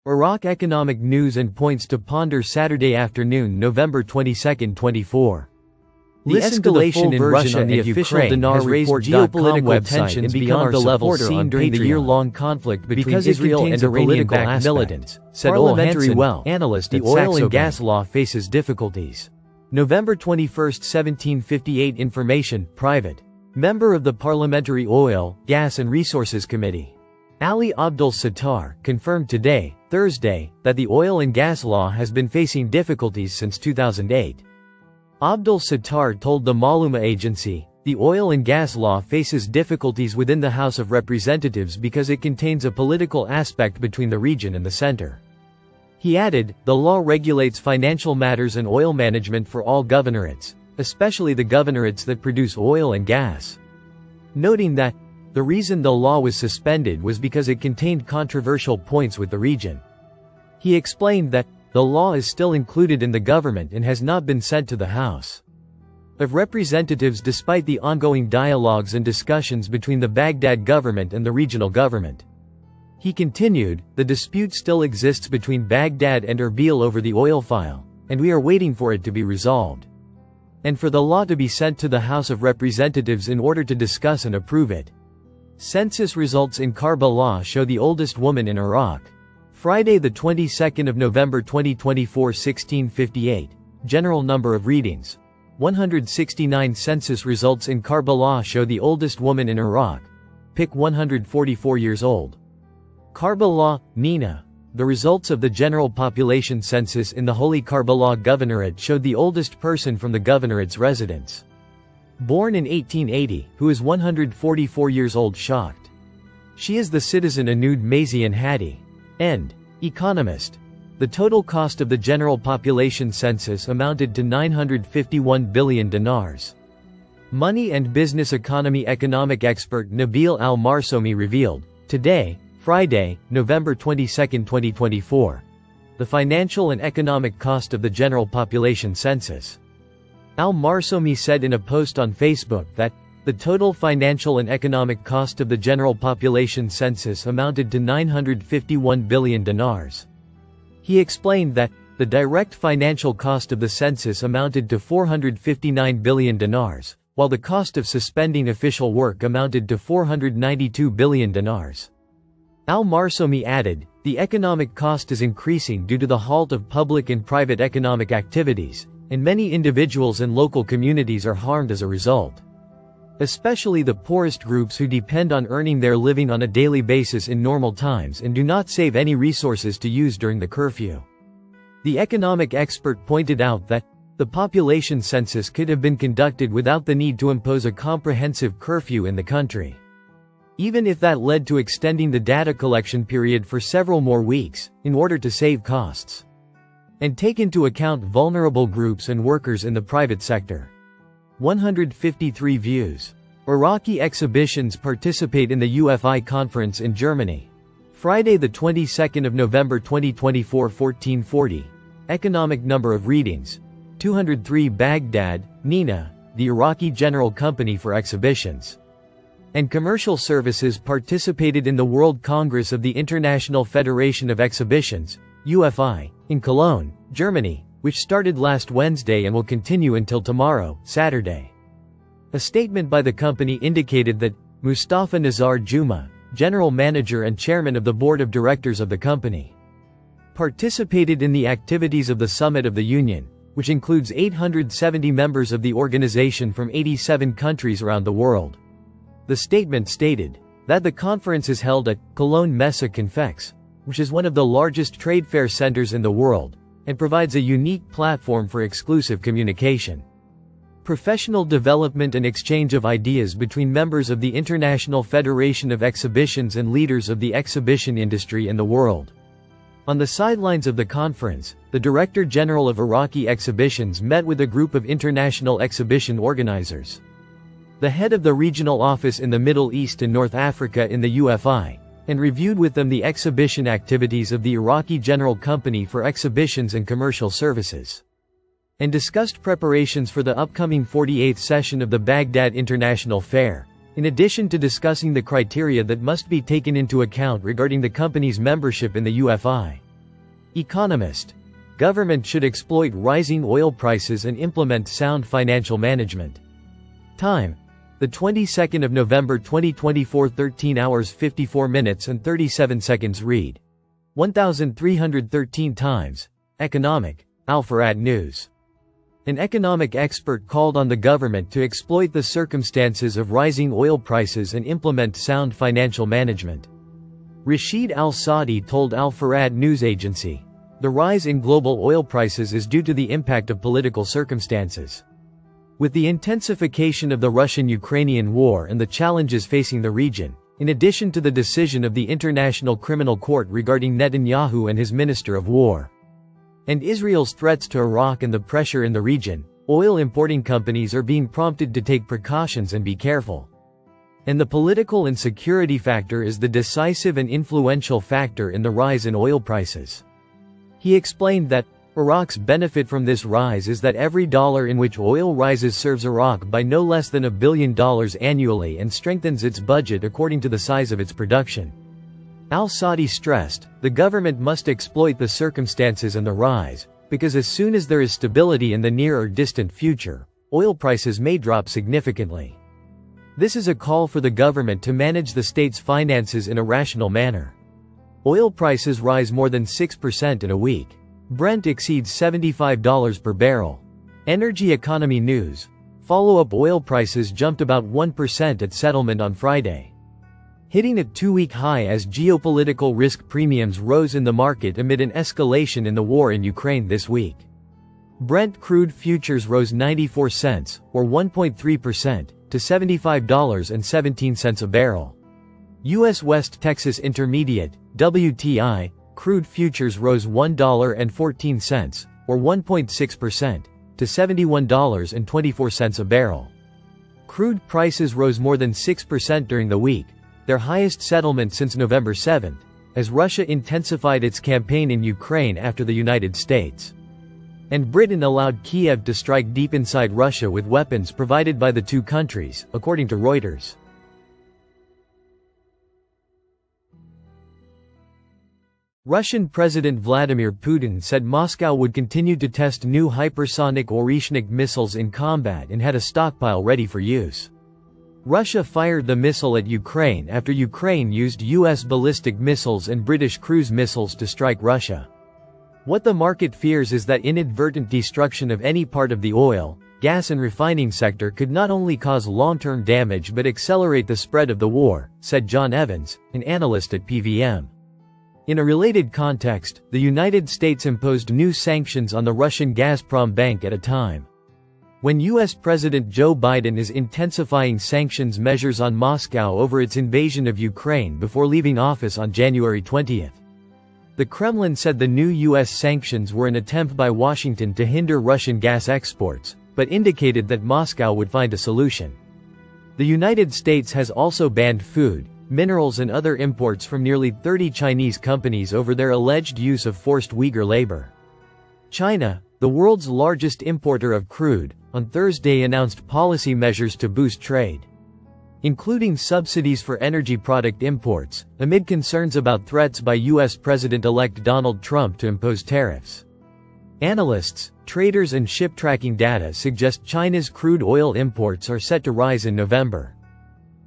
Iraq economic news and points to ponder Saturday afternoon, November 22, 24. The escalation in Russia and the official dinar has raised geopolitical tensions beyond the level seen during the year-long conflict between Israel and Iranian-backed militants, said parliamentary analyst. The oil and gas law faces difficulties. November 21, 1758. Information, private. Member of the Parliamentary Oil, Gas and Resources Committee, Ali Abdul Sattar, confirmed today, Thursday, that the oil and gas law has been facing difficulties since 2008. Abdul Sattar told the Maluma agency, the oil and gas law faces difficulties within the House of Representatives because it contains a political aspect between the region and the center. He added, the law regulates financial matters and oil management for all governorates, especially the governorates that produce oil and gas. Noting that, the reason the law was suspended was because it contained controversial points with the region. He explained that, the law is still included in the government and has not been sent to the House of Representatives despite the ongoing dialogues and discussions between the Baghdad government and the regional government. He continued, the dispute still exists between Baghdad and Erbil over the oil file, and we are waiting for it to be resolved, and for the law to be sent to the House of Representatives in order to discuss and approve it. Census results in Karbala show the oldest woman in Iraq. Friday the 22nd of November 2024, 1658. General number of readings 169. Census results in Karbala show the oldest woman in Iraq. Pick 144 years old. Karbala, Nina. The results of the general population census in the Holy Karbala Governorate showed the oldest person from the governorate's residence. Born in 1880, who is 144 years old. Shocked. She is the citizen Anud Mazian Hadi. End. Economist. The total cost of the general population census amounted to 951 billion dinars. Money and business economy economic expert Nabil Al-Marsomi revealed, today, Friday, November 22, 2024, the financial and economic cost of the general population census. Al-Marsomi said in a post on Facebook that, the total financial and economic cost of the general population census amounted to 951 billion dinars. He explained that, the direct financial cost of the census amounted to 459 billion dinars, while the cost of suspending official work amounted to 492 billion dinars. Al-Marsomi added, the economic cost is increasing due to the halt of public and private economic activities, and many individuals and local communities are harmed as a result. Especially the poorest groups who depend on earning their living on a daily basis in normal times and do not save any resources to use during the curfew. The economic expert pointed out that, the population census could have been conducted without the need to impose a comprehensive curfew in the country. Even if that led to extending the data collection period for several more weeks, in order to save costs, and take into account vulnerable groups and workers in the private sector. 153 views. Iraqi exhibitions participate in the UFI conference in Germany. Friday the 22nd of November 2024, 1440. Economic number of readings 203. Baghdad, Nina, the Iraqi General Company for Exhibitions and Commercial Services participated in the World Congress of the International Federation of Exhibitions, UFI, in Cologne, Germany, which started last Wednesday and will continue until tomorrow, Saturday. A statement by the company indicated that Mustafa Nazar Juma, general manager and chairman of the board of directors of the company, participated in the activities of the Summit of the Union, which includes 870 members of the organization from 87 countries around the world. The statement stated that the conference is held at Cologne Messe Confex, which is one of the largest trade fair centers in the world, and provides a unique platform for exclusive communication, professional development and exchange of ideas between members of the International Federation of Exhibitions and leaders of the exhibition industry in the world. On the sidelines of the conference, the Director General of Iraqi Exhibitions met with a group of international exhibition organizers, the head of the regional office in the Middle East and North Africa in the UFI, and reviewed with them the exhibition activities of the Iraqi General Company for Exhibitions and Commercial Services, and discussed preparations for the upcoming 48th session of the Baghdad International Fair, in addition to discussing the criteria that must be taken into account regarding the company's membership in the UFI. Economist. Government should exploit rising oil prices and implement sound financial management. Time. The 22nd of November 2024, 13 hours 54 minutes and 37 seconds. Read 1313 times. Economic. Al-Farad News. An economic expert called on the government to exploit the circumstances of rising oil prices and implement sound financial management. Rashid Al-Saadi told Al-Farad news agency. The rise in global oil prices is due to the impact of political circumstances. With the intensification of the Russian-Ukrainian war and the challenges facing the region, in addition to the decision of the International Criminal Court regarding Netanyahu and his Minister of War, and Israel's threats to Iraq and the pressure in the region, oil importing companies are being prompted to take precautions and be careful. And the political and security factor is the decisive and influential factor in the rise in oil prices. He explained that Iraq's benefit from this rise is that every dollar in which oil rises serves Iraq by no less than $1 billion annually and strengthens its budget according to the size of its production. Al-Saadi stressed, the government must exploit the circumstances and the rise, because as soon as there is stability in the near or distant future, oil prices may drop significantly. This is a call for the government to manage the state's finances in a rational manner. Oil prices rise more than 6% in a week. Brent exceeds $75 per barrel. Energy Economy News. Follow-up oil prices jumped about 1% at settlement on Friday, hitting a two-week high as geopolitical risk premiums rose in the market amid an escalation in the war in Ukraine this week. Brent crude futures rose 94 cents, or 1.3%, to $75.17 a barrel. U.S. West Texas Intermediate, WTI, crude futures rose $1.14, or 1.6%, to $71.24 a barrel. Crude prices rose more than 6% during the week, their highest settlement since November 7, as Russia intensified its campaign in Ukraine after the United States and Britain allowed Kiev to strike deep inside Russia with weapons provided by the two countries, according to Reuters. Russian President Vladimir Putin said Moscow would continue to test new hypersonic Oreshnik missiles in combat and had a stockpile ready for use. Russia fired the missile at Ukraine after Ukraine used U.S. ballistic missiles and British cruise missiles to strike Russia. What the market fears is that inadvertent destruction of any part of the oil, gas and refining sector could not only cause long-term damage but accelerate the spread of the war, said John Evans, an analyst at PVM. In a related context, the United States imposed new sanctions on the Russian Gazprom bank at a time when U.S. President Joe Biden is intensifying sanctions measures on Moscow over its invasion of Ukraine before leaving office on January 20. The Kremlin said the new U.S. sanctions were an attempt by Washington to hinder Russian gas exports, but indicated that Moscow would find a solution. The United States has also banned food, minerals and other imports from nearly 30 Chinese companies over their alleged use of forced Uyghur labor. China, the world's largest importer of crude, on Thursday announced policy measures to boost trade, including subsidies for energy product imports, amid concerns about threats by U.S. President-elect Donald Trump to impose tariffs. Analysts, traders and ship tracking data suggest China's crude oil imports are set to rise in November.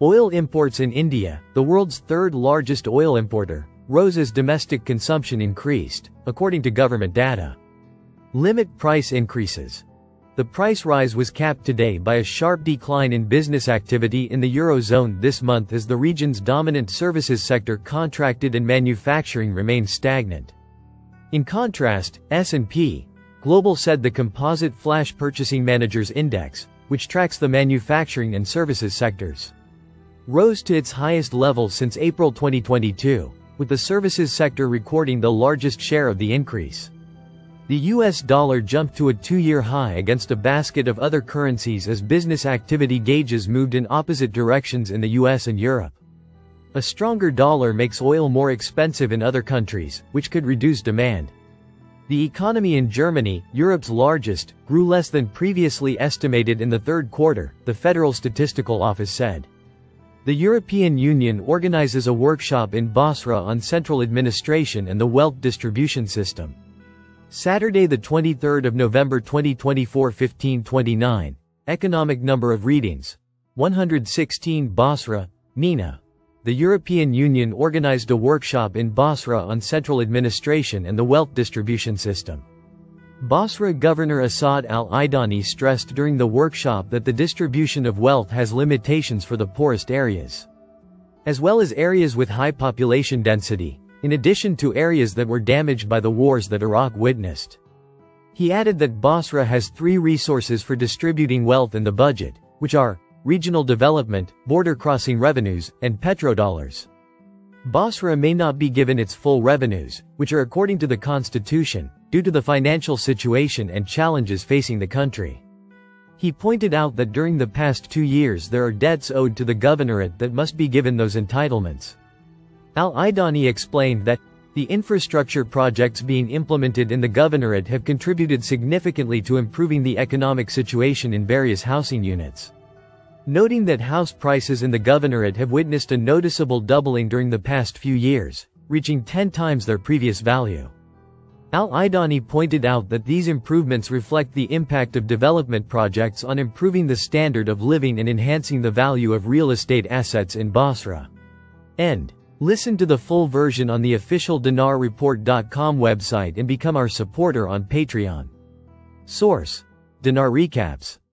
Oil imports in India, the world's third-largest oil importer, rose as domestic consumption increased, according to government data. Limit price increases. The price rise was capped today by a sharp decline in business activity in the Eurozone this month as the region's dominant services sector contracted and manufacturing remained stagnant. In contrast, S&P Global said the Composite Flash Purchasing Managers Index, which tracks the manufacturing and services sectors, rose to its highest level since April 2022, with the services sector recording the largest share of the increase. The US dollar jumped to a two-year high against a basket of other currencies as business activity gauges moved in opposite directions in the US and Europe. A stronger dollar makes oil more expensive in other countries, which could reduce demand. The economy in Germany, Europe's largest, grew less than previously estimated in the third quarter, the Federal Statistical Office said. The European Union organizes a workshop in Basra on central administration and the wealth distribution system. Saturday, the 23rd of November 2024, 1529. Economic number of readings: 116. Basra, MENA. The European Union organized a workshop in Basra on central administration and the wealth distribution system. Basra Governor Asad al-Idani stressed during the workshop that the distribution of wealth has limitations for the poorest areas, as well as areas with high population density, in addition to areas that were damaged by the wars that Iraq witnessed. He added that Basra has three resources for distributing wealth in the budget, which are regional development, border-crossing revenues, and petrodollars. Basra may not be given its full revenues, which are according to the constitution, due to the financial situation and challenges facing the country. He pointed out that during the past 2 years there are debts owed to the governorate that must be given those entitlements. Al-Idani explained that the infrastructure projects being implemented in the governorate have contributed significantly to improving the economic situation in various housing units, noting that house prices in the governorate have witnessed a noticeable doubling during the past few years, reaching 10 times their previous value. Al-Idani pointed out that these improvements reflect the impact of development projects on improving the standard of living and enhancing the value of real estate assets in Basra. Listen to the full version on the official dinarreport.com website and become our supporter on Patreon. Source: Dinar Recaps.